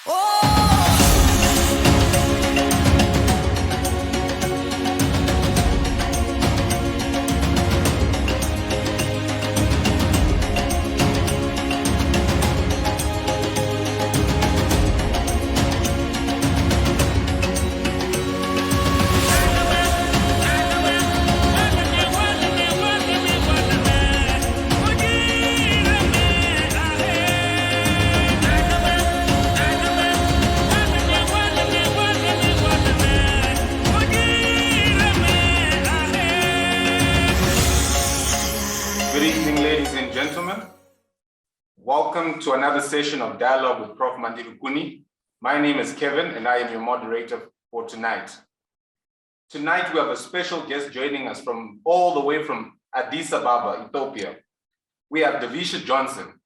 Good evening, ladies and gentlemen. Welcome to another session of Dialogue with Prof Mandi Rukuni. My name is Kevin and I am your moderator for tonight. Tonight we have a special guest joining us from all the way from Addis Ababa, Ethiopia. We have Davisha Johnson.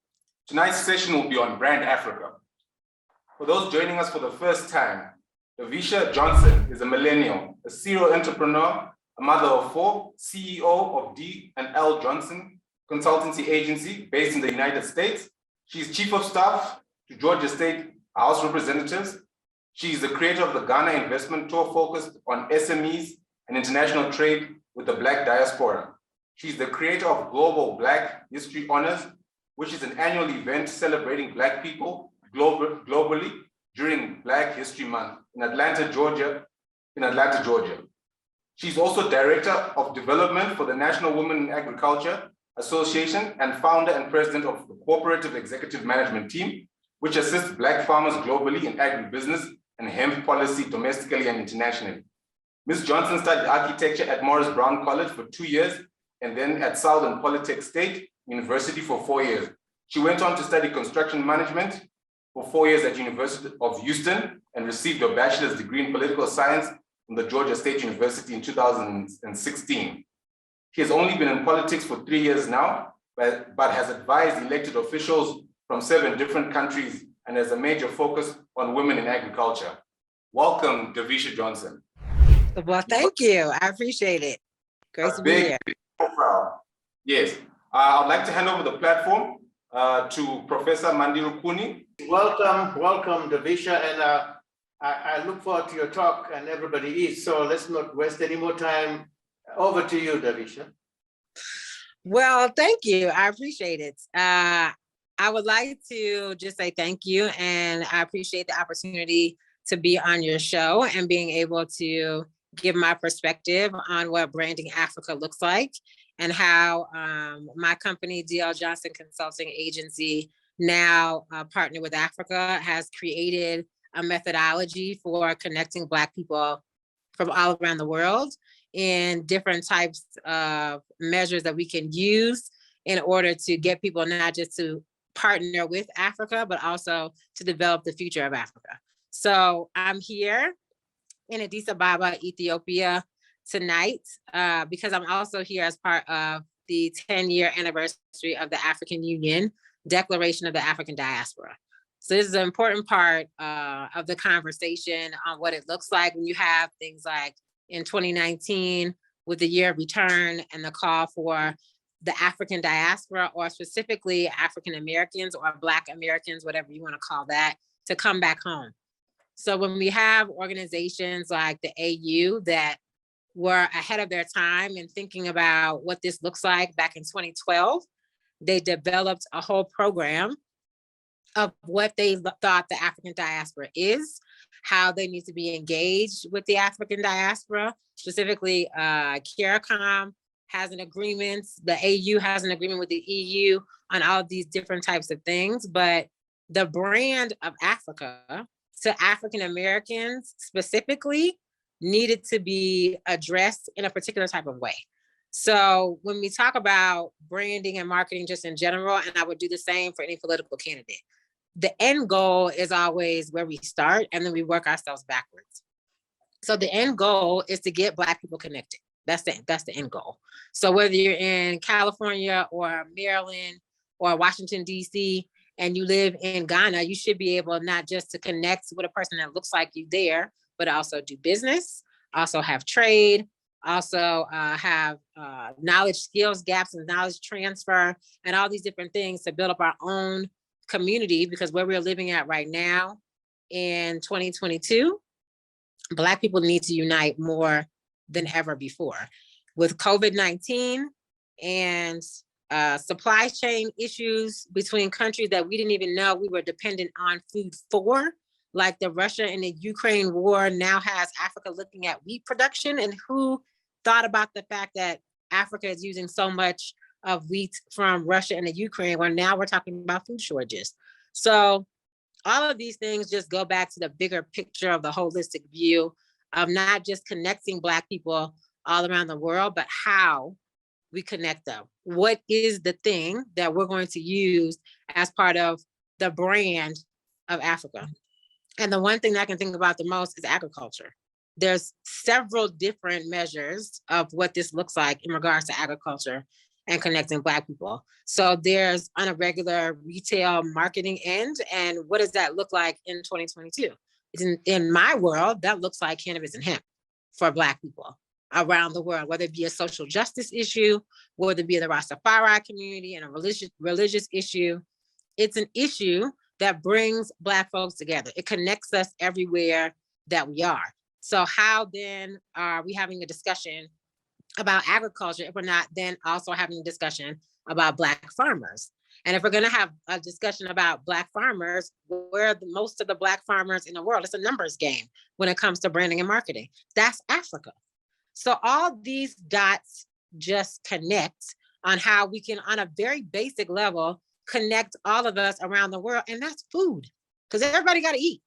Tonight's session will be on Brand Afrika. For those joining us for the first time, Davisha Johnson is a millennial, a serial entrepreneur, a mother of four, CEO of D&L Johnson consultancy agency based in the United States. She's chief of staff to Georgia State House Representatives. She's the creator of the Ghana Investment Tour focused on SMEs and international trade with the Black Diaspora. She's the creator of Global Black History Honors, which is an annual event celebrating Black people globally during Black History Month in Atlanta, Georgia. She's also director of development for the National Women in Agriculture Association and founder and president of the Cooperative Executive Management Team, which assists Black farmers globally in agribusiness and hemp policy domestically and internationally. Ms. Johnson studied architecture at Morris Brown College for 2 years and then at Southern Polytech State University for 4 years. She went on to study construction management for 4 years at University of Houston and received a bachelor's degree in political science from the Georgia State University in 2016. She has only been in politics for 3 years now, but has advised elected officials from 7 different countries and has a major focus on women in agriculture. Welcome, Davisha Johnson. Well, thank you. I appreciate it. Great to be here. Profile. Yes. I'd like to hand over the platform to Professor Mandi Rukuni. Welcome, Davisha, and I look forward to your talk, and everybody is. So let's not waste any more time. Over to you, Davisha. Well, thank you. I appreciate it. I would like to just say thank you, and I appreciate the opportunity to be on your show and being able to give my perspective on what Branding Africa looks like and how my company, DL Johnson Consulting Agency, now partnered with Africa, has created a methodology for connecting Black people from all around the world in different types of measures that we can use in order to get people not just to partner with Africa, but also to develop the future of Africa. So I'm here in Addis Ababa, Ethiopia tonight, because I'm also here as part of the 10-year anniversary of the African Union, Declaration of the African Diaspora. So this is an important part of the conversation on what it looks like when you have things like in 2019 with the year of return and the call for the African diaspora, or specifically African Americans or Black Americans, whatever you want to call that, to come back home. So when we have organizations like the AU that were ahead of their time in thinking about what this looks like back in 2012, they developed a whole program of what they thought the African diaspora is, how they need to be engaged with the African diaspora. Specifically, CARICOM has an agreement, the AU has an agreement with the EU on all of these different types of things, but the brand of Africa to African Americans specifically needed to be addressed in a particular type of way. So when we talk about branding and marketing just in general, and I would do the same for any political candidate, the end goal is always where we start, and then we work ourselves backwards. So the end goal is to get Black people connected. That's the end goal. So whether you're in California or Maryland or Washington, D.C., and you live in Ghana, you should be able not just to connect with a person that looks like you there, but also do business, also have trade, also have knowledge, skills gaps and knowledge transfer, and all these different things to build up our own community, because where we're living at right now, in 2022, Black people need to unite more than ever before. With COVID-19 and supply chain issues between countries that we didn't even know we were dependent on food for, like the Russia and the Ukraine war now has Africa looking at wheat production, and who thought about the fact that Africa is using so much of wheat from Russia and the Ukraine, where now we're talking about food shortages. So all of these things just go back to the bigger picture of the holistic view of not just connecting Black people all around the world, but how we connect them. What is the thing that we're going to use as part of the brand of Africa? And the one thing that I can think about the most is agriculture. There's several different measures of what this looks like in regards to agriculture and connecting Black people. So there's on a regular retail marketing end, and what does that look like in 2022? In my world, that looks like cannabis and hemp for Black people around the world, whether it be a social justice issue, whether it be the Rastafari community and a religious issue. It's an issue that brings Black folks together. It connects us everywhere that we are. So how then are we having a discussion about agriculture if we're not then also having a discussion about Black farmers? And if we're going to have a discussion about Black farmers, where are most of the Black farmers in the world? It's a numbers game when it comes to branding and marketing. That's Africa. So all these dots just connect on how we can, on a very basic level, connect all of us around the world. And that's food, because everybody got to eat,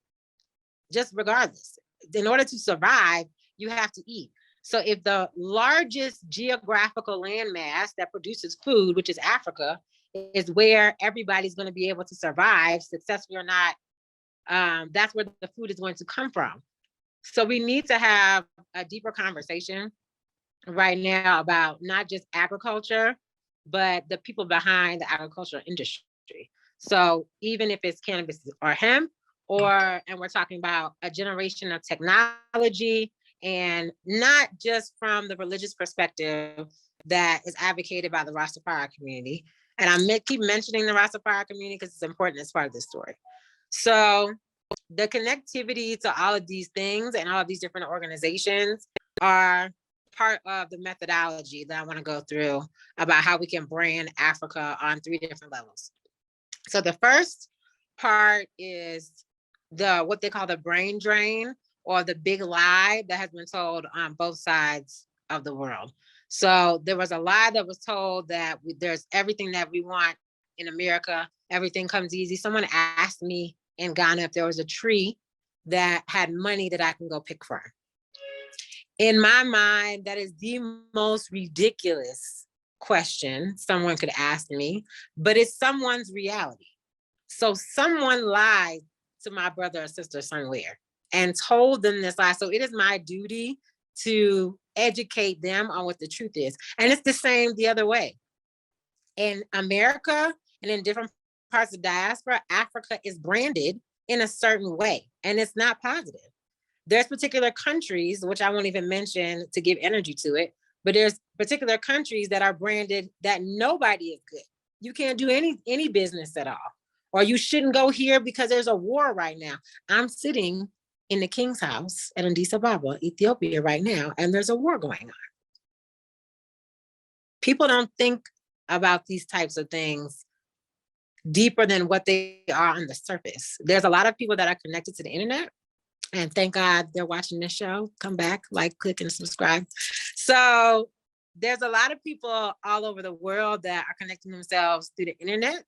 just regardless. In order to survive, you have to eat. So if the largest geographical landmass that produces food, which is Africa, is where everybody's going to be able to survive, successfully or not, that's where the food is going to come from. So we need to have a deeper conversation right now about not just agriculture, but the people behind the agricultural industry. So even if it's cannabis or hemp, and we're talking about a generation of technology, and not just from the religious perspective that is advocated by the Rastafari community. And I keep mentioning the Rastafari community because it's important as part of this story. So the connectivity to all of these things and all of these different organizations are part of the methodology that I want to go through about how we can brand Africa on 3 different levels. So the first part is what they call the brain drain, or the big lie that has been told on both sides of the world. So there was a lie that was told that there's everything that we want in America, everything comes easy. Someone asked me in Ghana if there was a tree that had money that I can go pick from. In my mind, that is the most ridiculous question someone could ask me, but it's someone's reality. So someone lied to my brother or sister somewhere and told them this lie. So it is my duty to educate them on what the truth is. And it's the same the other way. In America and in different parts of diaspora, Africa is branded in a certain way, and it's not positive. There's particular countries, which I won't even mention to give energy to it, but there's particular countries that are branded that nobody is good. You can't do any business at all. Or you shouldn't go here because there's a war right now. I'm sitting in the king's house at Addis Ababa, Ethiopia right now, and there's a war going on. People don't think about these types of things deeper than what they are on the surface. There's a lot of people that are connected to the internet, and thank God they're watching this show. Come back, like, click, and subscribe. So there's a lot of people all over the world that are connecting themselves through the internet.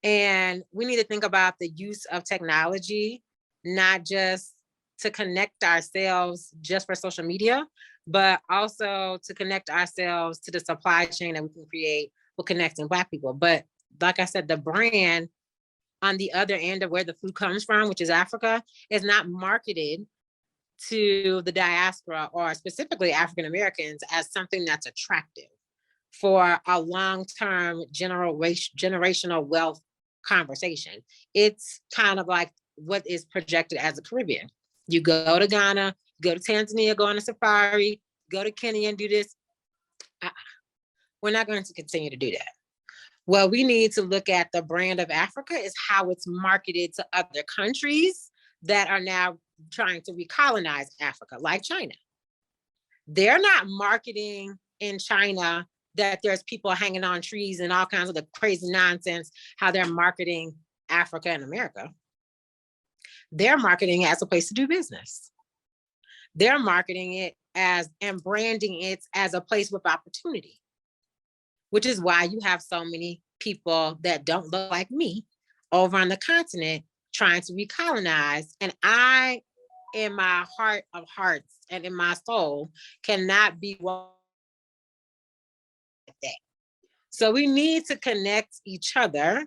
And we need to think about the use of technology, not just to connect ourselves just for social media, but also to connect ourselves to the supply chain that we can create for connecting Black people. But like I said, the brand on the other end of where the food comes from, which is Africa, is not marketed to the diaspora or specifically African Americans as something that's attractive for a long-term generational wealth conversation. It's kind of like what is projected as the Caribbean. You go to Ghana, go to Tanzania, go on a safari, go to Kenya and do this. We're not going to continue to do that. What we need to look at the brand of Africa is how it's marketed to other countries that are now trying to recolonize Africa, like China. They're not marketing in China that there's people hanging on trees and all kinds of the crazy nonsense, how they're marketing Africa and America. They're marketing as a place to do business. They're marketing it as and branding it as a place with opportunity, which is why you have so many people that don't look like me over on the continent trying to recolonize. And I, in my heart of hearts and in my soul, cannot be one like that. So we need to connect each other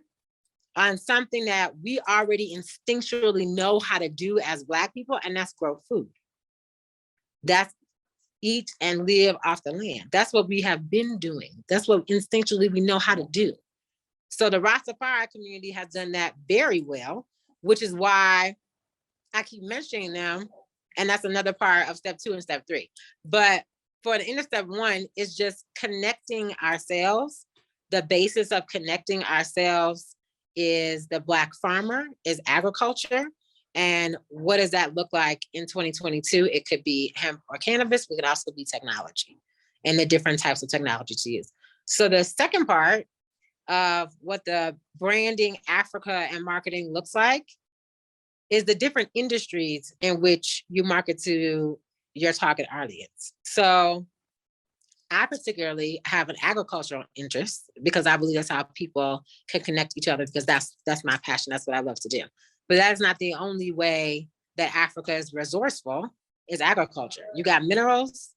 on something that we already instinctually know how to do as Black people, and that's grow food. That's eat and live off the land. That's what we have been doing. That's what instinctually we know how to do. So the Rastafari community has done that very well, which is why I keep mentioning them. And that's another part of step 2 and step 3. But for the end of step 1 is just connecting ourselves. The basis of connecting ourselves is the Black farmer, is agriculture. And what does that look like in 2022? It could be hemp or cannabis. It could also be technology and the different types of technology to use. So the second part of what the branding Africa and marketing looks like is the different industries in which you market to your target audience. So I particularly have an agricultural interest because I believe that's how people can connect each other, because that's my passion. That's what I love to do. But that is not the only way that Africa is resourceful, is agriculture. You got minerals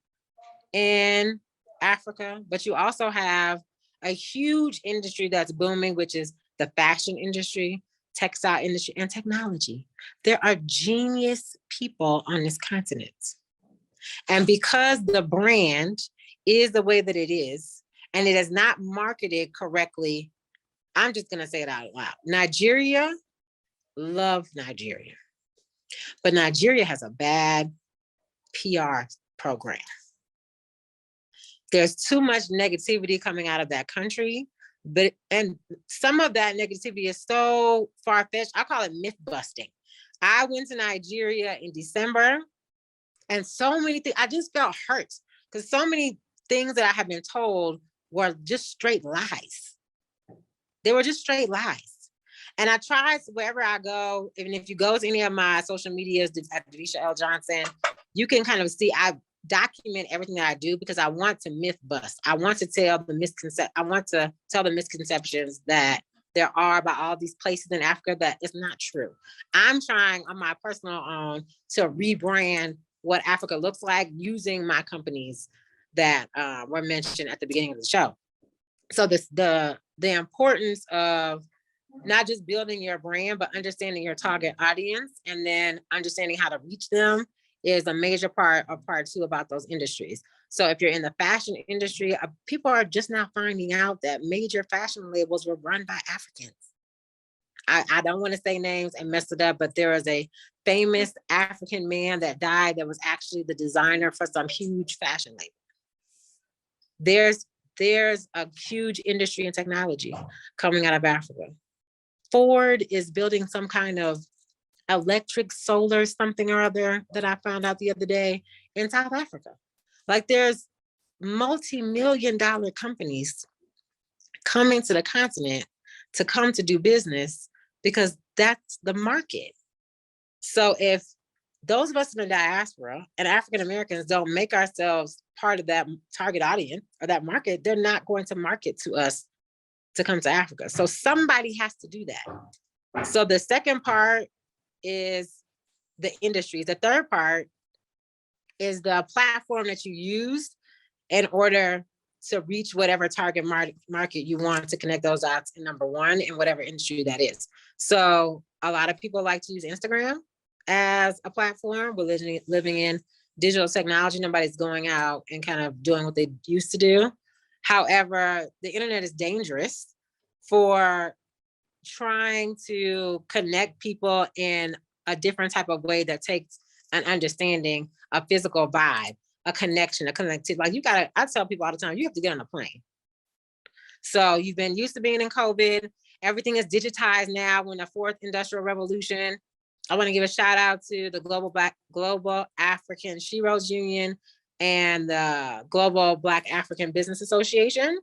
in Africa, but you also have a huge industry that's booming, which is the fashion industry, textile industry, and technology. There are genius people on this continent. And because the brand is the way that it is, and it is not marketed correctly, I'm just gonna say it out loud. Nigeria, love Nigeria. But Nigeria has a bad PR program. There's too much negativity coming out of that country, and some of that negativity is so far-fetched. I call it myth busting. I went to Nigeria in December, and so many things, I just felt hurt because so many things that I have been told were just straight lies. They were just straight lies. And I tried wherever I go, even if you go to any of my social medias at Davisha L Johnson, you can kind of see I document everything that I do because I want to myth bust. I want to tell the misconceptions that there are about all these places in Africa that is not true. I'm trying on my personal own to rebrand what Africa looks like using my companies that were mentioned at the beginning of the show. So the importance of not just building your brand, but understanding your target audience and then understanding how to reach them is a major part of part 2 about those industries. So if you're in the fashion industry, people are just now finding out that major fashion labels were run by Africans. I don't want to say names and mess it up, but there was a famous African man that died that was actually the designer for some huge fashion label. There's a huge industry in technology coming out of Africa. Ford is building some kind of electric solar something or other that I found out the other day in South Africa. Like there's multi-million-dollar companies coming to the continent to come to do business because that's the market. So if those of us in the diaspora and African Americans don't make ourselves part of that target audience or that market, they're not going to market to us to come to Africa. So somebody has to do that. So the second part is the industries. The third part is the platform that you use in order to reach whatever target market you want to connect those dots in number 1 in whatever industry that is. So a lot of people like to use Instagram as a platform. We're living in digital technology. Nobody's going out and kind of doing what they used to do. However, the internet is dangerous for trying to connect people in a different type of way that takes an understanding, a physical vibe, a connection, a connectivity. Like I tell people all the time, you have to get on a plane. So you've been used to being in COVID. Everything is digitized now. We're in the 4th industrial revolution. I want to give a shout out to the Global African Sheroes Union and the Global Black African Business Association,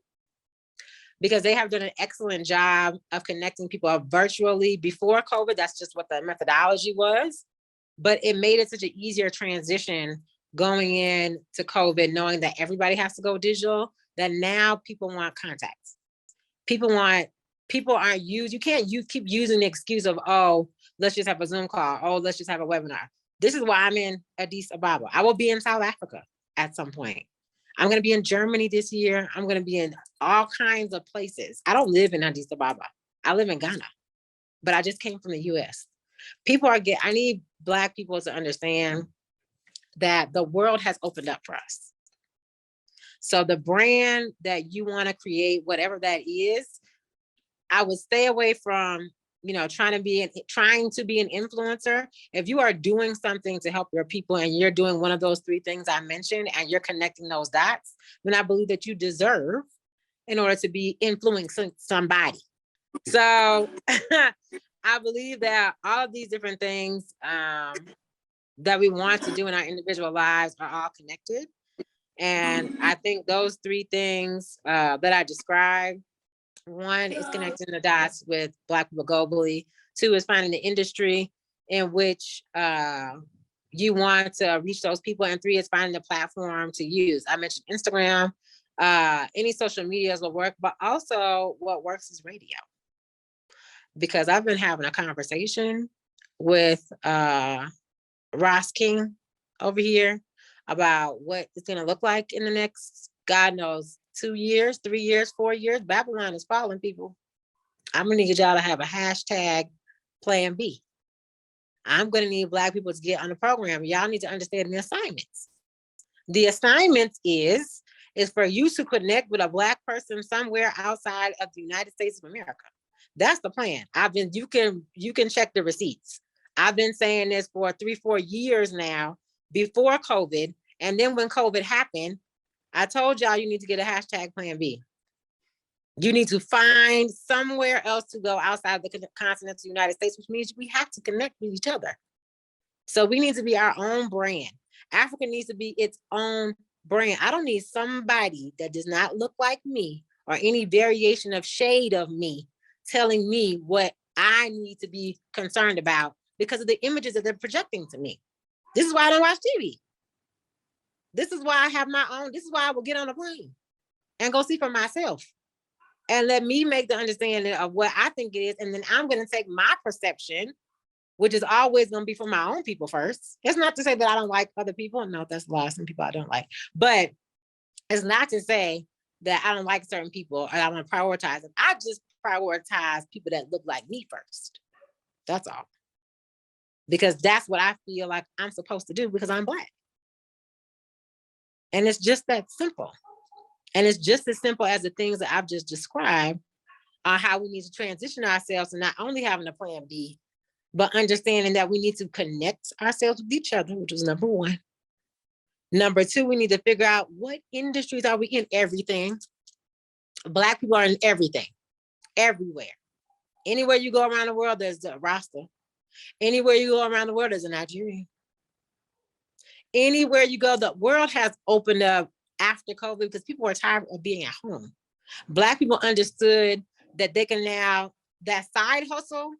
because they have done an excellent job of connecting people virtually before COVID. That's just what the methodology was. But it made it such an easier transition going in to COVID, knowing that everybody has to go digital, that now people want contacts. People aren't you can't keep using the excuse of, oh, let's just have a Zoom call. Oh, let's just have a webinar. This is why I'm in Addis Ababa. I will be in South Africa at some point. I'm going to be in Germany this year. I'm going to be in all kinds of places. I don't live in Addis Ababa. I live in Ghana, but I just came from the US. I need Black people to understand that the world has opened up for us. So the brand that you want to create, whatever that is, I would stay away from, trying to be an influencer. If you are doing something to help your people and you're doing one of those three things I mentioned and you're connecting those dots, then I believe that you deserve in order to be influencing somebody. So I believe that all of these different things that we want to do in our individual lives are all connected. And I think those three things that I described, one is connecting the dots with Black people globally. Two is finding the industry in which you want to reach those people. And three is finding the platform to use. I mentioned Instagram, any social medias will work, but also what works is radio. Because I've been having a conversation with Ross King over here about what it's going to look like in the next, God knows, 2 years, 3 years, 4 years. Babylon is falling, people. I'm going to need y'all to have a hashtag plan B. I'm going to need Black people to get on the program. Y'all need to understand the assignments. The assignment is for you to connect with a Black person somewhere outside of the United States of America. That's the plan. You can check the receipts. I've been saying this for 3-4 years now, before COVID. And then when COVID happened, I told y'all you need to get a hashtag plan B. You need to find somewhere else to go outside the continental United States, which means we have to connect with each other. So we need to be our own brand. Africa needs to be its own brand. I don't need somebody that does not look like me or any variation of shade of me telling me what I need to be concerned about because of the images that they're projecting to me. This is why I don't watch TV. This is why I have my own. This is why I will get on a plane and go see for myself and let me make the understanding of what I think it is. And then I'm going to take my perception, which is always going to be for my own people first. It's not to say that I don't like other people. No, that's a lot. Some people I don't like. But it's not to say that I don't like certain people and I want to prioritize them. I just prioritize people that look like me first. That's all. Because that's what I feel like I'm supposed to do because I'm Black. And it's just that simple. And it's just as simple as the things that I've just described on how we need to transition ourselves to not only having a plan B, but understanding that we need to connect ourselves with each other, which was number one. Number two, we need to figure out what industries are we in. Everything. Black people are in everything, everywhere. Anywhere you go around the world, there's a Rasta. Anywhere you go around the world, there's a Nigerian. Anywhere you go, the world has opened up after COVID because people are tired of being at home. Black people understood that they can now, that side hustle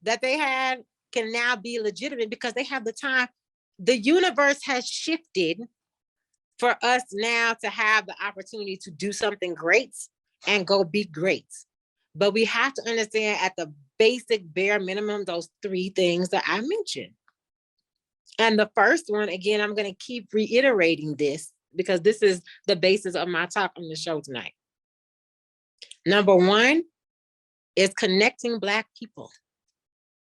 that they had can now be legitimate because they have the time. The universe has shifted for us now to have the opportunity to do something great and go be great. But we have to understand at the basic bare minimum, those three things that I mentioned. And the first one, again, I'm going to keep reiterating this because this is the basis of my talk on the show tonight. Number one is connecting Black people.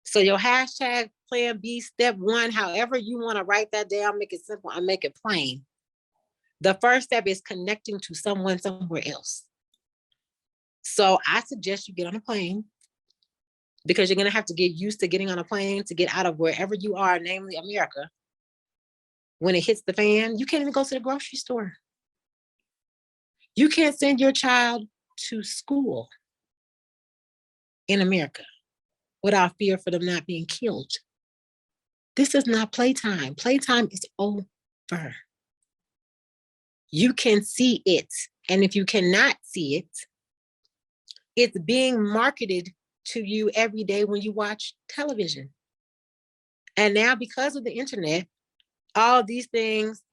So your hashtag plan B, step one, however you want to write that down, make it simple and make it plain. The first step is connecting to someone somewhere else. So I suggest you get on a plane because you're going to have to get used to getting on a plane to get out of wherever you are, namely America. When it hits the fan, you can't even go to the grocery store. You can't send your child to school in America without fear for them not being killed. This is not playtime. Playtime is over. You can see it. And if you cannot see it, it's being marketed to you every day when you watch television. And now, because of the internet, all these things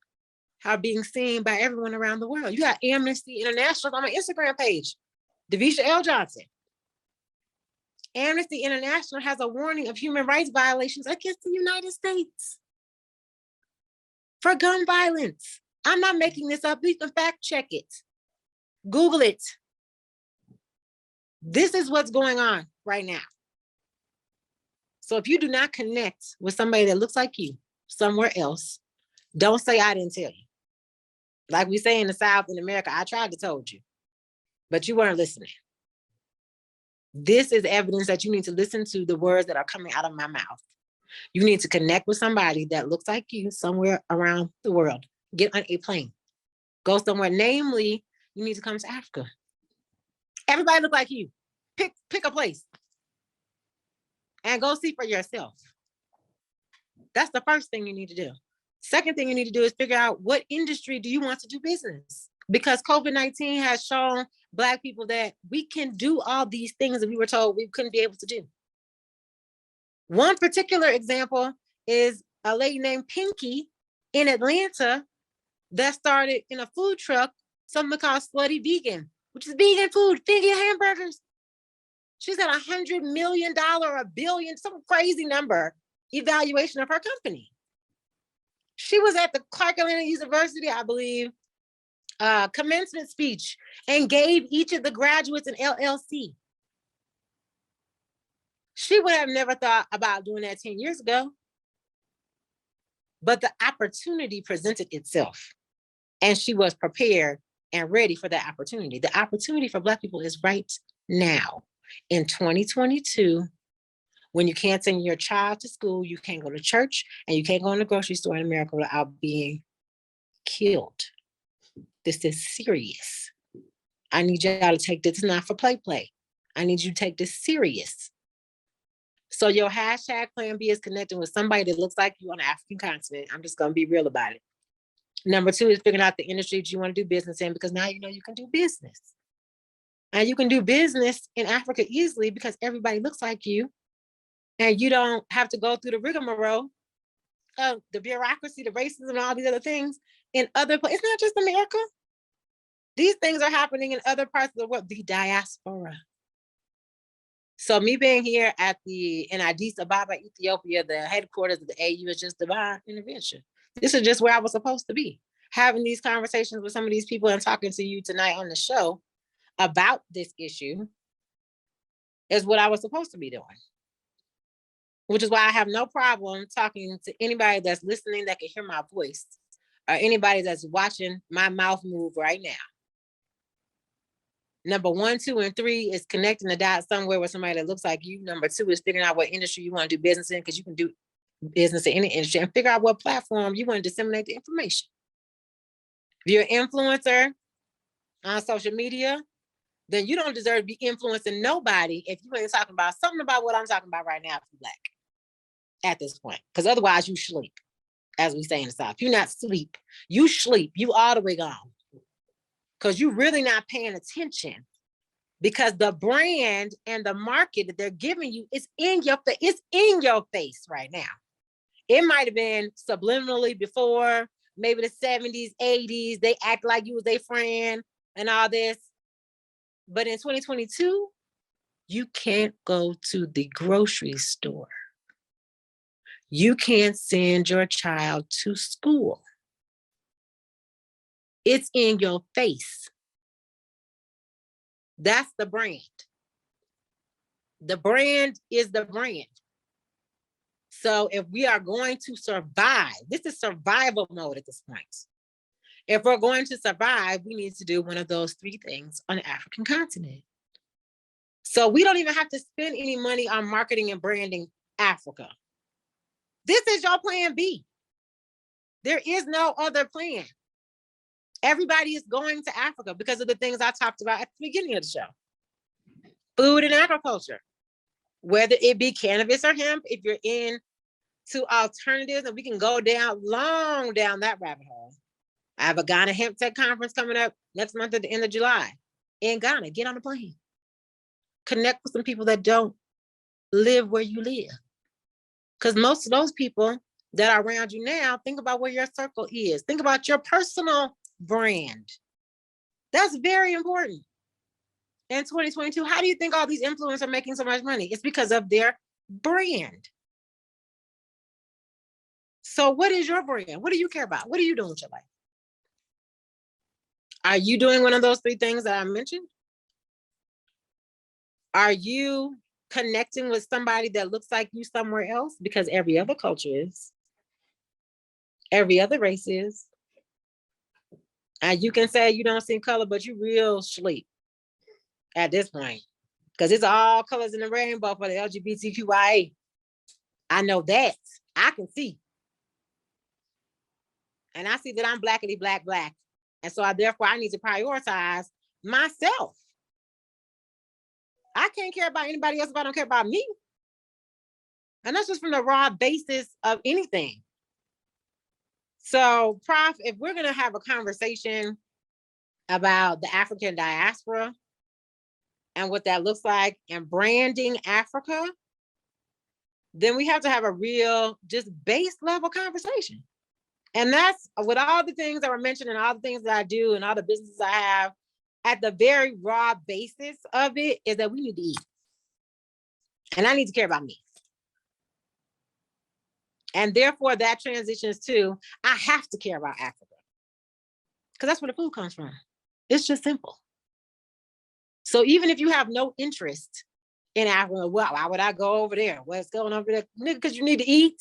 are being seen by everyone around the world. You got Amnesty International on my Instagram page, Davisha L. Johnson. Amnesty International has a warning of human rights violations against the United States for gun violence. I'm not making this up. You can fact check it. Google it. This is what's going on right now. So if you do not connect with somebody that looks like you somewhere else, don't say I didn't tell you. Like we say in the South in America, I tried to told you, but you weren't listening. This is evidence that you need to listen to the words that are coming out of my mouth. You need to connect with somebody that looks like you somewhere around the world. Get on a plane. Go somewhere. Namely, you need to come to Africa. Everybody look like you. Pick a place. And go see for yourself. That's the first thing you need to do. Second thing you need to do is figure out what industry do you want to do business? Because COVID-19 has shown Black people that we can do all these things that we were told we couldn't be able to do. One particular example is a lady named Pinky in Atlanta that started in a food truck, something called Slutty Vegan, which is vegan food, vegan hamburgers. She's at $100 million, a billion, some crazy number evaluation of her company. She was at the Clark Atlanta University, I believe, commencement speech and gave each of the graduates an LLC. She would have never thought about doing that 10 years ago, but the opportunity presented itself and she was prepared and ready for that opportunity. The opportunity for Black people is right now in 2022, when you can't send your child to school, you can't go to church, and you can't go in the grocery store in America without being killed. This is serious. I need y'all to take this, not for play. I need you to take this serious. So your hashtag plan B is connecting with somebody that looks like you on the African continent. I'm just gonna be real about it. Number 2 is figuring out the industry that you want to do business in, because now you know you can do business. And you can do business in Africa easily because everybody looks like you. And you don't have to go through the rigmarole of the bureaucracy, the racism, and all these other things in other places. It's not just America. These things are happening in other parts of the world, the diaspora. So me being here in Addis Ababa, Ethiopia, the headquarters of the AU is just divine intervention. This is just where I was supposed to be. Having these conversations with some of these people and talking to you tonight on the show about this issue is what I was supposed to be doing. Which is why I have no problem talking to anybody that's listening that can hear my voice, or anybody that's watching my mouth move right now. Number 1, 2, and 3 is connecting the dots somewhere with somebody that looks like you. Number 2 is figuring out what industry you want to do business in, because you can do business in any industry, and figure out what platform you want to disseminate the information. If you're an influencer on social media, then you don't deserve to be influencing nobody if you ain't talking about something about what I'm talking about right now if you're Black at this point. Because otherwise you sleep, as we say in the South. You're not sleep, you sleep, you all the way gone. Because you're really not paying attention, because the brand and the market that they're giving you is in your face. It's in your face right now. It might have been subliminally before, maybe the 70s, 80s, they act like you was their friend and all this. But in 2022, you can't go to the grocery store. You can't send your child to school. It's in your face. That's the brand. The brand is the brand. So if we are going to survive, this is survival mode at this point. If we're going to survive, we need to do one of those 3 things on the African continent. So we don't even have to spend any money on marketing and branding Africa. This is your plan B. There is no other plan. Everybody is going to Africa because of the things I talked about at the beginning of the show. Food and agriculture. whether it be cannabis or hemp, if you're in to alternatives, and we can go long down that rabbit hole. I have a Ghana Hemp Tech Conference coming up next month at the end of July in Ghana. Get on the plane. Connect with some people that don't live where you live. Because most of those people that are around you now, think about where your circle is. Think about your personal brand. That's very important. In 2022, how do you think all these influencers are making so much money? It's because of their brand. So what is your brand? What do you care about? What are you doing with your life? Are you doing one of those three things that I mentioned? Are you connecting with somebody that looks like you somewhere else? Because every other culture is. Every other race is. And you can say you don't see color, but you real sleep at this point. Because it's all colors in the rainbow for the LGBTQIA. I know that. I can see. And I see that I'm blackity black. And so therefore I need to prioritize myself. I can't care about anybody else if I don't care about me. And that's just from the raw basis of anything. So, Prof, if we're going to have a conversation about the African diaspora and what that looks like and branding Africa, then we have to have a real, just base level conversation. And that's with all the things that were mentioned and all the things that I do and all the businesses I have, at the very raw basis of it is that we need to eat. And I need to care about me. And therefore that transitions to, I have to care about Africa. Because that's where the food comes from. It's just simple. So even if you have no interest in Africa, well, why would I go over there? What's going on over there? Nigga, because you need to eat.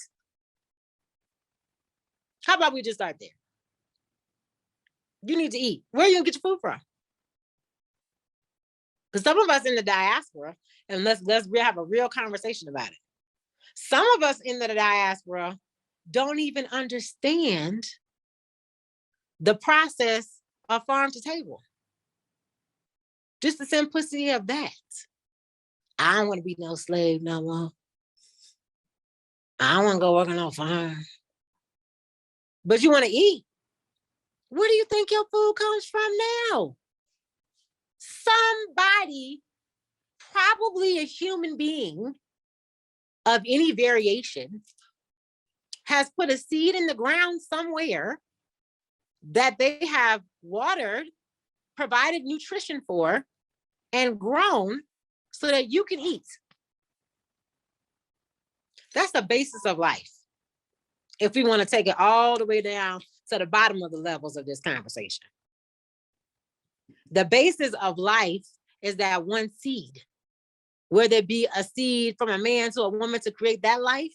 How about we just start there? You need to eat. Where are you gonna get your food from? Because some of us in the diaspora, and let's have a real conversation about it. Some of us in the diaspora don't even understand the process of farm to table. Just the simplicity of that. I don't want to be no slave no more. I don't want to go work on no farm. But you want to eat. Where do you think your food comes from now? Somebody, probably a human being of any variation, has put a seed in the ground somewhere that they have watered, provided nutrition for, and grown so that you can eat. That's the basis of life. If we want to take it all the way down to the bottom of the levels of this conversation. The basis of life is that one seed. Whether it be a seed from a man to a woman to create that life,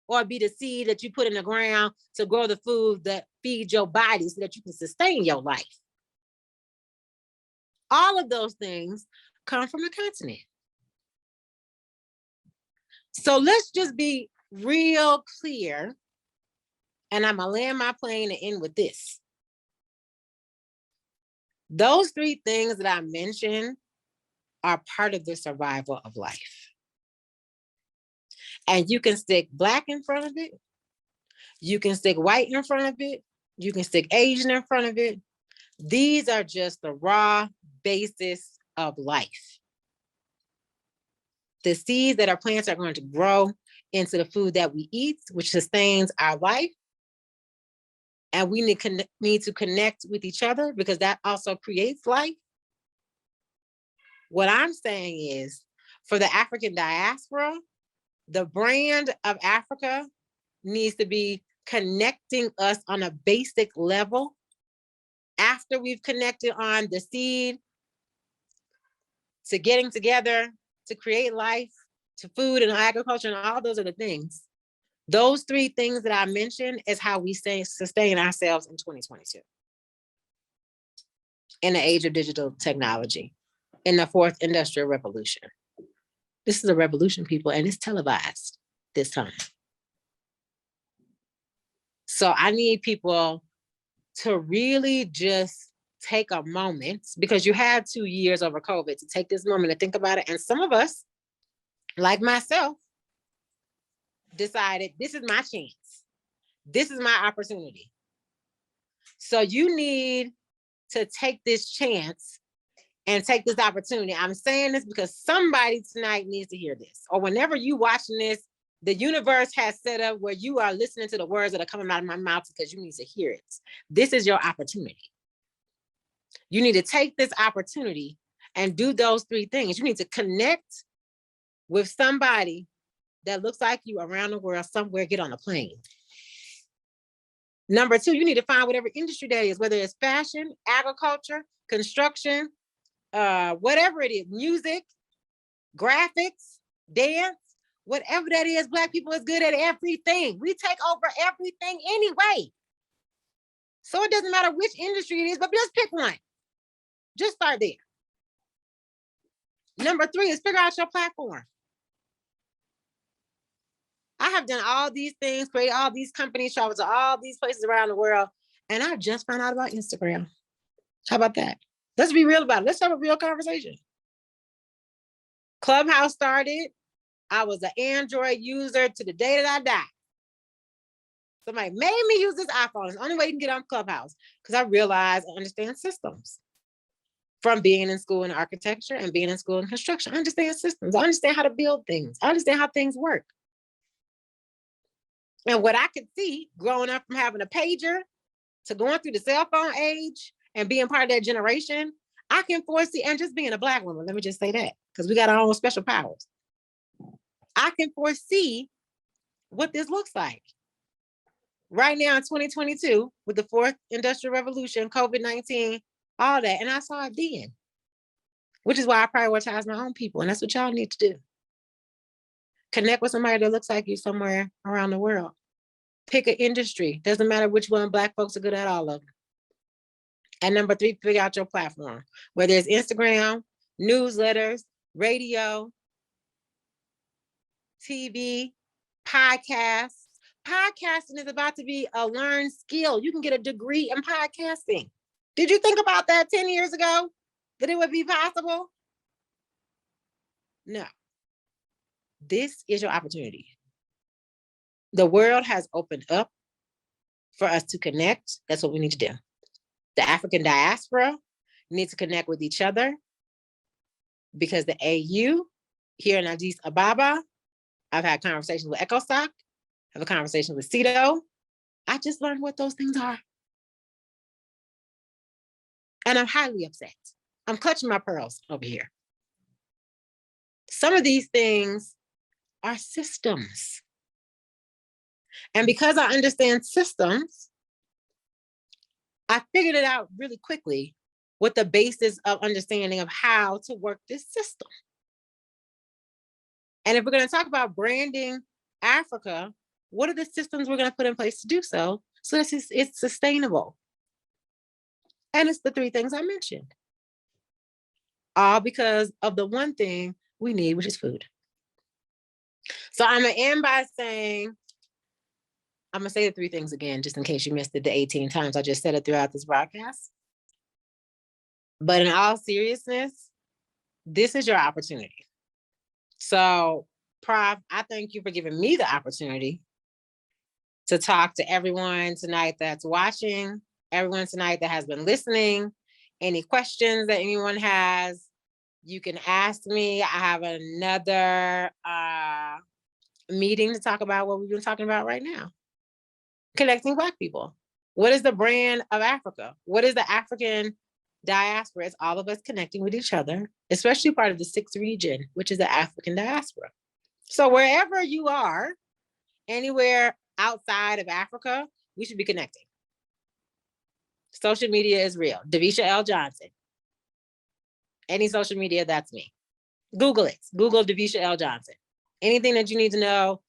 or be the seed that you put in the ground to grow the food that feeds your body so that you can sustain your life. All of those things come from a continent. So let's just be real clear, and I'm gonna land my plane and end with this. Those three things that I mentioned are part of the survival of life. And you can stick Black in front of it. You can stick white in front of it. You can stick Asian in front of it. These are just the raw basis of life. The seeds that our plants are going to grow into the food that we eat, which sustains our life. And we need to connect with each other because that also creates life. What I'm saying is, for the African diaspora, the brand of Africa needs to be connecting us on a basic level. After we've connected on the seed, to getting together, to create life, to food and agriculture and all those other things. Those three things that I mentioned is how we sustain ourselves in 2022. In the age of digital technology, in the fourth industrial revolution. This is a revolution, people, and it's televised this time. So I need people to really just take a moment, because you had 2 years over COVID, to take this moment and think about it. And some of us like myself, decided this is my chance. This is my opportunity. So you need to take this chance and take this opportunity. I'm saying this because somebody tonight needs to hear this, or whenever you watching this, the universe has set up where you are listening to the words that are coming out of my mouth because you need to hear it. This is your opportunity. You need to take this opportunity and do those three things. You need to connect with somebody that looks like you around the world somewhere, get on a plane. Number two, you need to find whatever industry that is, whether it's fashion, agriculture, construction, whatever it is, music, graphics, dance, whatever that is. Black people is good at everything. We take over everything anyway. So it doesn't matter which industry it is, but just pick one. Just start there. Number three is figure out your platform. I have done all these things, created all these companies, traveled to all these places around the world, and I just found out about Instagram. How about that? Let's be real about it. Let's have a real conversation. Clubhouse started. I was an Android user to the day that I died. Somebody made me use this iPhone. It's the only way you can get on Clubhouse because I realized I understand systems. From being in school in architecture and being in school in construction, I understand systems. I understand how to build things. I understand how things work. And what I could see growing up from having a pager to going through the cell phone age and being part of that generation, I can foresee, and just being a Black woman, let me just say that, because we got our own special powers. I can foresee what this looks like. Right now in 2022, with the fourth industrial revolution, COVID-19, all that, and I saw it then, which is why I prioritize my own people, and that's what y'all need to do. Connect with somebody that looks like you somewhere around the world. Pick an industry. Doesn't matter which one. Black folks are good at all of them. And number three, figure out your platform. Whether it's Instagram, newsletters, radio, TV, podcasts. Podcasting is about to be a learned skill. You can get a degree in podcasting. Did you think about that 10 years ago? That it would be possible? No. This is your opportunity. The world has opened up for us to connect. That's what we need to do. The African diaspora needs to connect with each other because the AU here in Addis Ababa, I've had conversations with ECOSOC, I have a conversation with CEDO. I just learned what those things are. And I'm highly upset. I'm clutching my pearls over here. Some of these things are systems. And because I understand systems, I figured it out really quickly with the basis of understanding of how to work this system. And if we're going to talk about branding Africa, what are the systems we're going to put in place to do so? So it's sustainable. And it's the three things I mentioned. All because of the one thing we need, which is food. So I'm going to end by saying, I'm going to say the three things again, just in case you missed it the 18 times. I just said it throughout this broadcast. But in all seriousness, this is your opportunity. So, Prof, I thank you for giving me the opportunity to talk to everyone tonight that's watching, everyone tonight that has been listening. Any questions that anyone has, you can ask me. I have another meeting to talk about what we've been talking about right now. Connecting Black people. What is the brand of Africa? What is the African diaspora? It's all of us connecting with each other, especially part of the 6th region, which is the African diaspora. So wherever you are, anywhere outside of Africa, we should be connecting. Social media is real. Davisha L. Johnson. Any social media, that's me. Google it. Google Davisha L. Johnson. Anything that you need to know,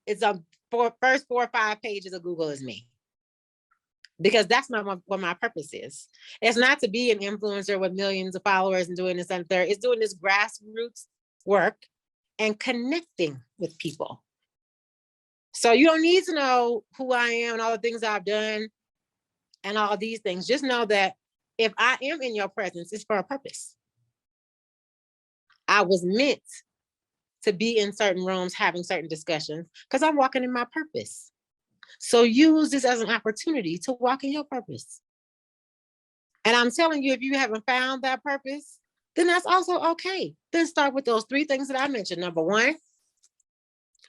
it's on first 4 or 5 pages of Google is me. Because that's what my purpose is. It's not to be an influencer with millions of followers and doing this and third. It's doing this grassroots work and connecting with people. So you don't need to know who I am and all the things I've done and all these things. Just know that if I am in your presence, it's for a purpose. I was meant to be in certain rooms, having certain discussions, because I'm walking in my purpose. So use this as an opportunity to walk in your purpose. And I'm telling you, if you haven't found that purpose, then that's also okay. Then start with those 3 things that I mentioned. Number 1,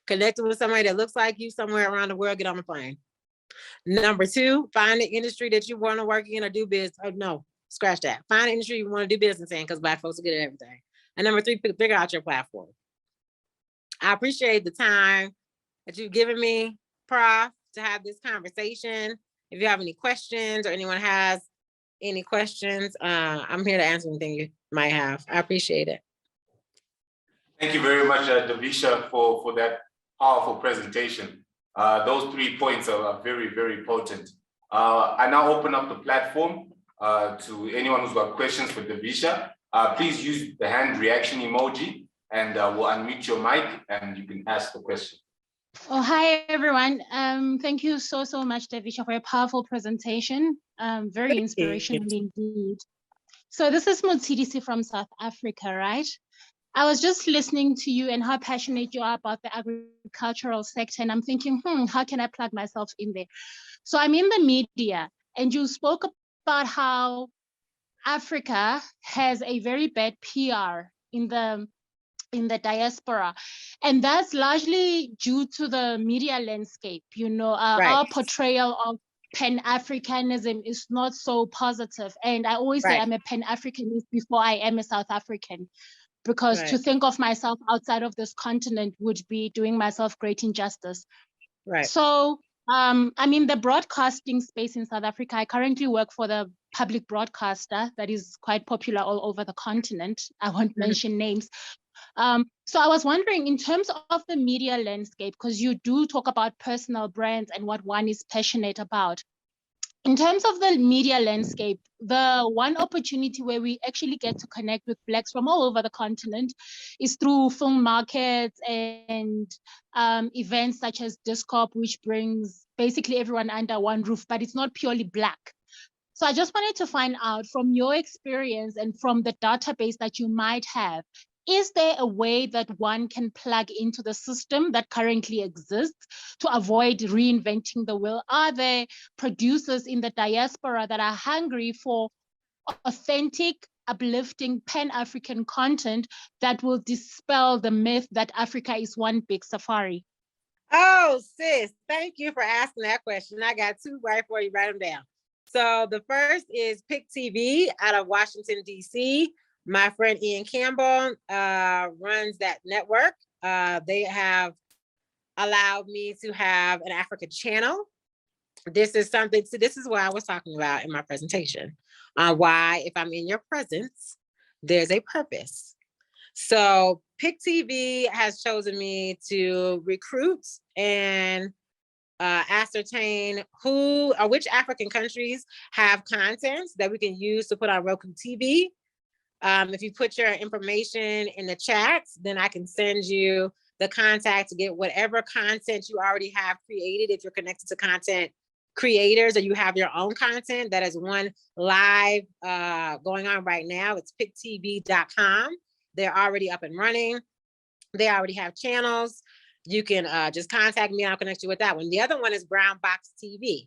connecting with somebody that looks like you somewhere around the world, get on the plane. Number 2, find the industry that you want to work in or do business. Oh, no, scratch that. Find an industry you want to do business in, because Black folks are good at everything. And number 3, figure out your platform. I appreciate the time that you've given me, Prof, to have this conversation. If you have any questions or anyone has any questions, I'm here to answer anything you might have. I appreciate it. Thank you very much, Davisha, for that powerful presentation. Those 3 points are very, very potent. I now open up the platform to anyone who's got questions for Davisha. Please use the hand reaction emoji, and we'll unmute your mic and you can ask the question. Oh, hi, everyone. Thank you so much, Davisha, for a powerful presentation. Very inspirational indeed. So this is Motsidisi from South Africa, right? I was just listening to you and how passionate you are about the agricultural sector, and I'm thinking, how can I plug myself in there? So I'm in the media, and you spoke about how Africa has a very bad PR in the diaspora, and that's largely due to the media landscape. Right. Our portrayal of Pan-Africanism is not so positive, and I always say I'm a Pan-Africanist before I am a South African, because to think of myself outside of this continent would be doing myself great injustice. Right. So I'm in the broadcasting space in South Africa. I currently work for the public broadcaster that is quite popular all over the continent. I won't mention names. So I was wondering, in terms of the media landscape, because you do talk about personal brands and what one is passionate about. In terms of the media landscape, the one opportunity where we actually get to connect with Blacks from all over the continent is through film markets and events such as Discorp, which brings basically everyone under one roof, but it's not purely Black. So I just wanted to find out, from your experience and from the database that you might have, is there a way that one can plug into the system that currently exists to avoid reinventing the wheel? Are there producers in the diaspora that are hungry for authentic, uplifting Pan-African content that will dispel the myth that Africa is one big safari? Oh, sis, thank you for asking that question. I got 2 right for you. Write them down. So the first is Pick TV out of Washington, D.C. My friend Ian Campbell runs that network. They have allowed me to have an Africa channel. This is something, so this is what I was talking about in my presentation. Why, if I'm in your presence, there's a purpose. So Pick TV has chosen me to recruit and ascertain who or which African countries have content that we can use to put on Roku TV. If you put your information in the chat, then I can send you the contact to get whatever content you already have created. If you're connected to content creators or you have your own content, that is one live going on right now. It's picktv.com. They're already up and running. They already have channels. You can just contact me. I'll connect you with that one. The other one is Brown Box TV.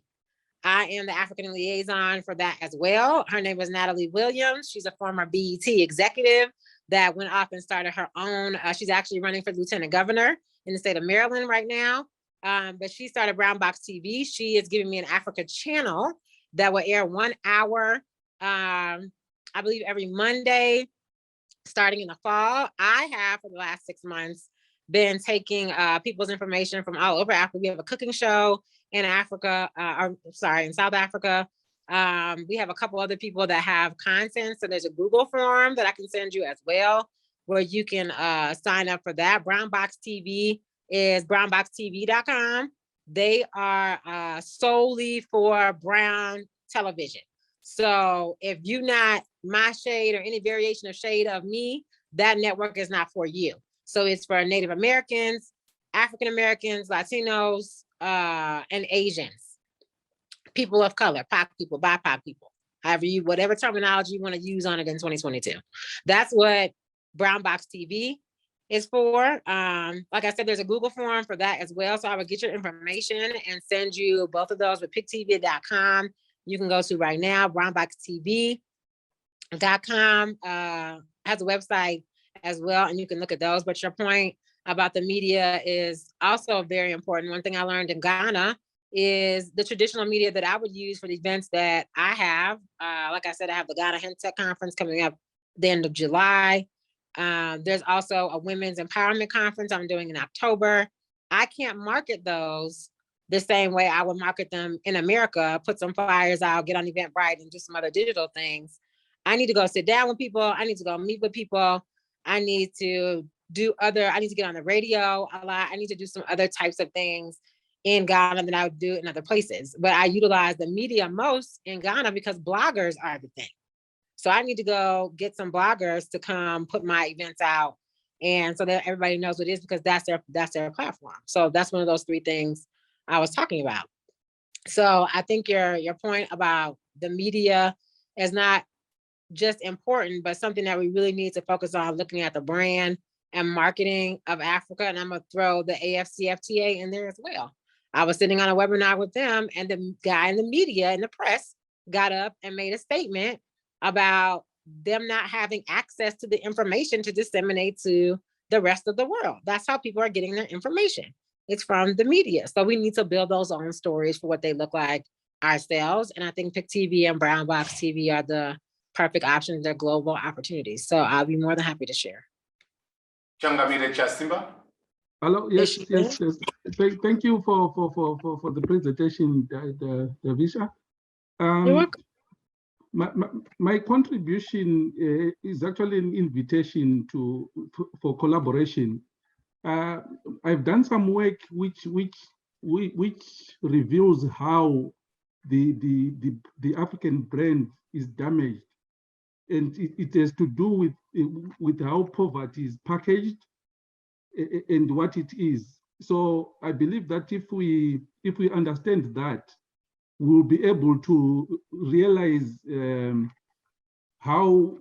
I am the African liaison for that as well. Her name is Natalie Williams. She's a former BET executive that went off and started her own. She's actually running for lieutenant governor in the state of Maryland right now. But she started Brown Box TV. She is giving me an Africa channel that will air 1 hour, I believe every Monday, starting in the fall. I have, for the last 6 months, been taking people's information from all over Africa. We have a cooking show in Africa, in South Africa. We have a couple other people that have content. So there's a Google form that I can send you as well, where you can sign up for that. Brown Box TV is brownboxtv.com. They are solely for brown television. So if you're not my shade or any variation of shade of me, that network is not for you. So it's for Native Americans, African Americans, Latinos, and Asians, people of color, POC people, BIPOC people, however you, whatever terminology you want to use on it in 2022. That's what Brown Box TV is for. Like I said, there's a Google form for that as well. So I would get your information and send you both of those with pictv.com. You can go to right now, brownboxtv.com has a website as well, and you can look at those. But your point about the media is also very important. One thing I learned in Ghana is the traditional media that I would use for the events that I have. Like I said, I have the Ghana Hen Tech Conference coming up the end of July. There's also a women's empowerment conference I'm doing in October. I can't market those the same way I would market them in America, put some flyers out, get on Eventbrite, and do some other digital things. I need to go sit down with people. I need to go meet with people. I need to get on the radio a lot. I need to do some other types of things in Ghana than I would do in other places. But I utilize the media most in Ghana because bloggers are the thing. So I need to go get some bloggers to come put my events out, and so that everybody knows what it is, because that's their platform. So that's one of those three things I was talking about. So I think your point about the media is not just important, but something that we really need to focus on, looking at the brand and marketing of Africa. And I'm gonna throw the AFCFTA in there as well. I was sitting on a webinar with them, and the guy in the media and the press got up and made a statement about them not having access to the information to disseminate to the rest of the world. That's how people are getting their information. It's from the media. So we need to build those own stories for what they look like ourselves. And I think Pick TV and Brown Box TV are the perfect options. They're global opportunities. So I'll be more than happy to share. Changamire Chasimba. Hello, yes. Thank you for the presentation, Davisha. You're welcome. My contribution is actually an invitation for collaboration. I've done some work which reveals how the African brand is damaged, and it has to do with how poverty is packaged and what it is. So I believe that if we understand that, we'll be able to realize how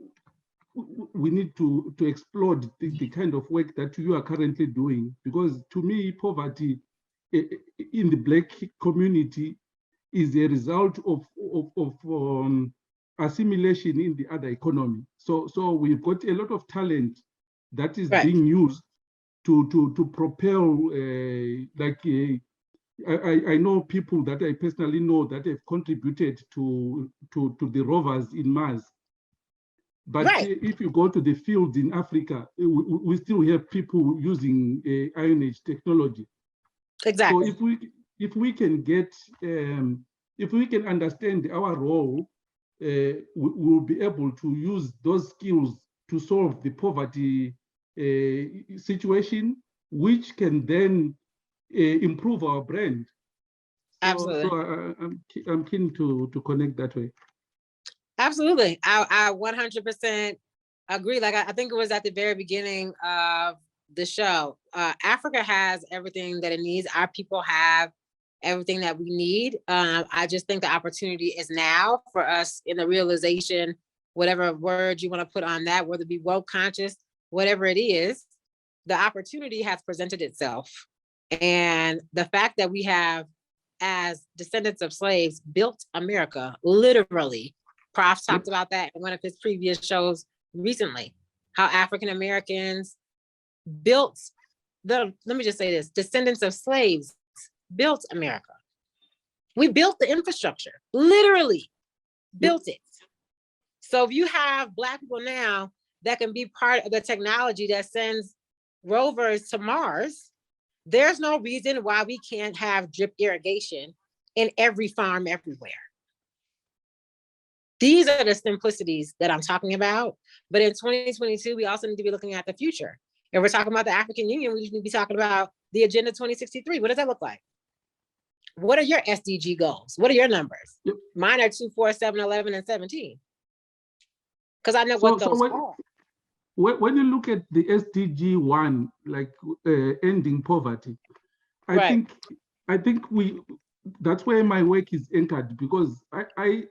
we need to explore the kind of work that you are currently doing. Because to me, poverty in the Black community is a result of assimilation in the other economy. So we've got a lot of talent that is being used to propel, I know people that I personally know that have contributed to the rovers in Mars. But if you go to the field in Africa, we still have people using Iron Age technology. Exactly. So if we can understand our role, we'll be able to use those skills to solve the poverty situation, which can then improve our brand. Absolutely. So I'm keen to connect that way. Absolutely. I 100% agree. Like I think it was at the very beginning of the show. Africa has everything that it needs. Our people have everything that we need. I just think the opportunity is now for us in the realization, whatever word you want to put on that, whether it be woke conscious, whatever it is, the opportunity has presented itself. And the fact that we have, as descendants of slaves, built America, literally. Prof talked about that in one of his previous shows recently, how African Americans built let me just say this, descendants of slaves built America. We built the infrastructure, literally built it. So if you have Black people now that can be part of the technology that sends rovers to Mars, there's no reason why we can't have drip irrigation in every farm everywhere. These are the simplicities that I'm talking about. But in 2022, we also need to be looking at the future. If we're talking about the African Union, we need to be talking about the Agenda 2063. What does that look like? What are your SDG goals? What are your numbers? Yep. Mine are 2, 4, 7, 11, and 17. Because I know what those are. When you look at the SDG 1, like ending poverty, I think that's where my work is anchored, because I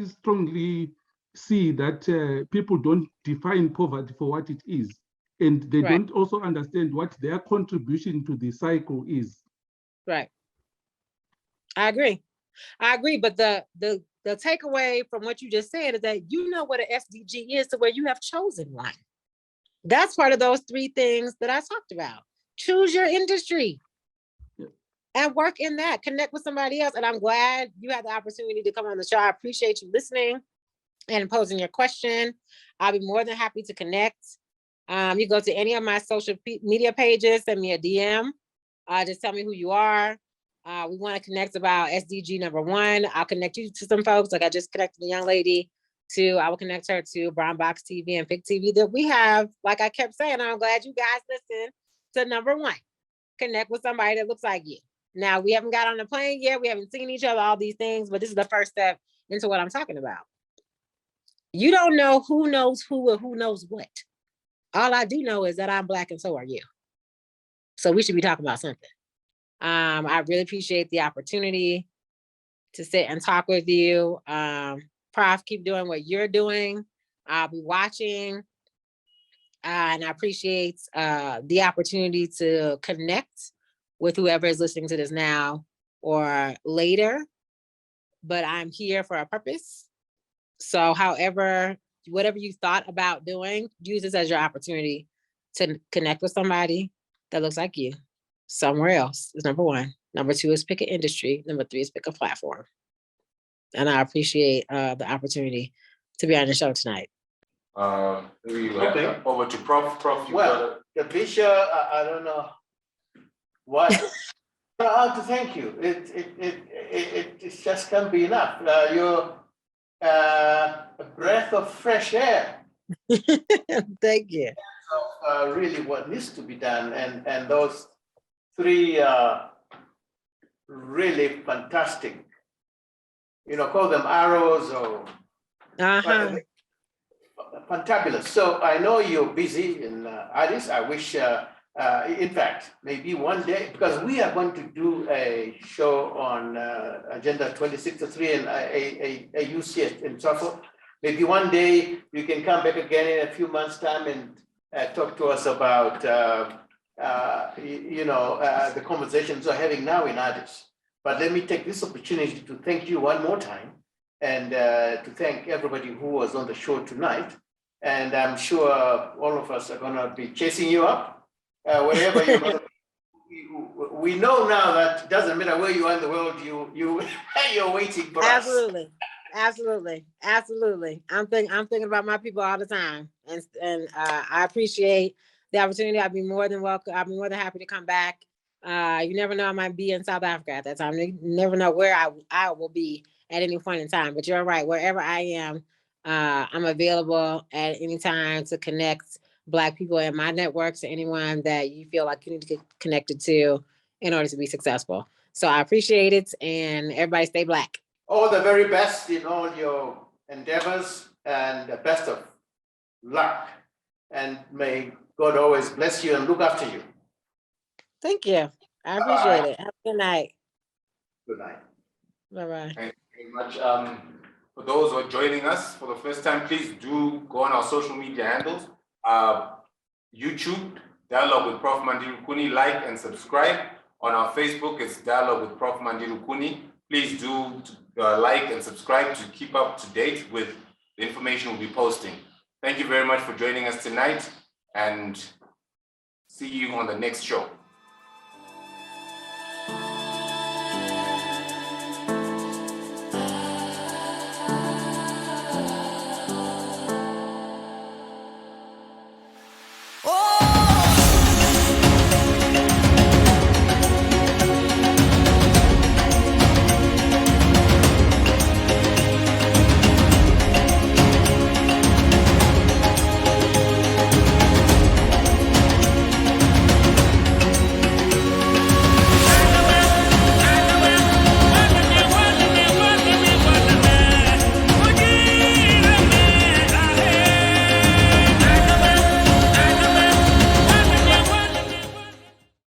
strongly see that people don't define poverty for what it is. and they Right. don't also understand what their contribution to the cycle is. Right. I agree. But the takeaway from what you just said is that you know what an SDG is to where you have chosen one. That's part of those 3 things that I talked about. Choose your industry and work in that. Connect with somebody else. And I'm glad you had the opportunity to come on the show. I appreciate you listening and posing your question. I'll be more than happy to connect. You go to any of my social media pages, send me a DM. Just tell me who you are. We want to connect about SDG number 1. I'll connect you to some folks. Like I just connected a young lady I will connect her to Brown Box TV and Pick TV that we have. Like I kept saying, I'm glad you guys listen to number 1. Connect with somebody that looks like you. Now, we haven't got on the plane yet. We haven't seen each other, all these things, but this is the first step into what I'm talking about. You don't know who knows who or who knows what. All I do know is that I'm Black and so are you. So we should be talking about something. I really appreciate the opportunity to sit and talk with you. Prof, keep doing what you're doing. I'll be watching. And I appreciate the opportunity to connect with whoever is listening to this now or later. But I'm here for a purpose. So whatever you thought about doing, use this as your opportunity to connect with somebody that looks like you somewhere else is number 1. Number 2 is pick an industry. Number 3 is pick a platform. And I appreciate the opportunity to be on the show tonight. Okay. Over to Prof. Well, Davisha, I don't know what how to thank you. It just can't be enough. You're a breath of fresh air. Thank you. Of really what needs to be done, and those 3 really fantastic. Call them arrows or fantabulous. So I know you're busy in Addis. I wish, in fact, maybe one day, because we are going to do a show on Agenda 2063 and a UCS in Suffolk. Maybe one day you can come back again in a few months' time and talk to us about, the conversations we're having now in Addis. But let me take this opportunity to thank you one more time and to thank everybody who was on the show tonight. And I'm sure all of us are going to be chasing you up wherever you're going to be. We know now that it doesn't matter where you are in the world, you're waiting for us. Absolutely. I'm thinking about my people all the time, and I appreciate the opportunity. I'll be more than welcome. I'll be more than happy to come back. You never know, I might be in South Africa at that time. You never know where I will be at any point in time. But you're right. Wherever I am, I'm available at any time to connect Black people in my networks to anyone that you feel like you need to get connected to in order to be successful. So I appreciate it, and everybody stay Black. All the very best in all your endeavors, and the best of luck. And may God always bless you and look after you. Thank you. I appreciate it. Have a good night. Good night. Bye-bye. Thank you very much. For those who are joining us for the first time, please do go on our social media handles. YouTube, Dialogue with Prof Mandi Rukuni, like and subscribe. On our Facebook, it's Dialogue with Prof Mandi Rukuni. Please do like and subscribe to keep up to date with the information we'll be posting. Thank you very much for joining us tonight, and see you on the next show.